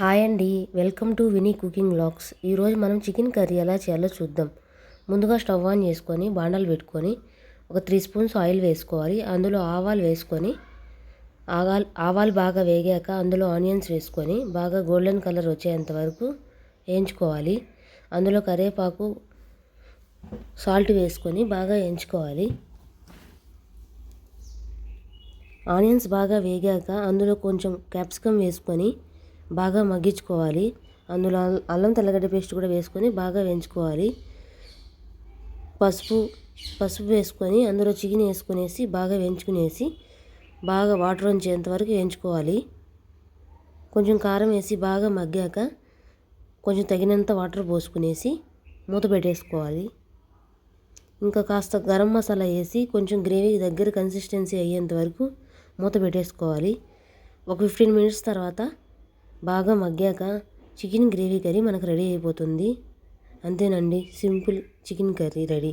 Hi అండి, welcome to వినీ cooking vlogs. ఈరోజు మనం చికెన్ కర్రీ ఎలా చేయాలో చూద్దాం. ముందుగా స్టవ్ ఆన్ చేసుకొని బాండలు పెట్టుకొని ఒక 3 స్పూన్స్ ఆయిల్ వేసుకోవాలి. అందులో ఆవాలు వేసుకొని ఆవాలు బాగా వేగాక అందులో ఆనియన్స్ వేసుకొని బాగా గోల్డెన్ కలర్ వచ్చేంత వరకు వేయించుకోవాలి. అందులో కరివేపాకు, సాల్ట్ వేసుకొని బాగా వేయించుకోవాలి. ఆనియన్స్ బాగా వేగాక అందులో కొంచెం క్యాప్సికమ్ వేసుకొని బాగా మగ్గించుకోవాలి. అందులో అల్లం తెల్లగడ్డ పేస్ట్ కూడా వేసుకొని బాగా వేయించుకోవాలి. పసుపు వేసుకొని అందులో చికెన్ వేసుకునేసి బాగా వేయించుకునేసి బాగా వాటర్ వచ్చేంత వరకు వేయించుకోవాలి. కొంచెం కారం వేసి బాగా మగ్గాక కొంచెం తగినంత వాటర్ పోసుకునేసి మూత పెట్టేసుకోవాలి. ఇంకా కాస్త గరం మసాలా వేసి కొంచెం గ్రేవీ దగ్గర కన్సిస్టెన్సీ అయ్యేంత వరకు మూత పెట్టేసుకోవాలి. ఒక 15 మినిట్స్ తర్వాత బాగా మగ్గాక చికెన్ గ్రేవీ కర్రీ మనకు రెడీ అయిపోతుంది. అంతేనండి, సింపుల్ చికెన్ కర్రీ రెడీ.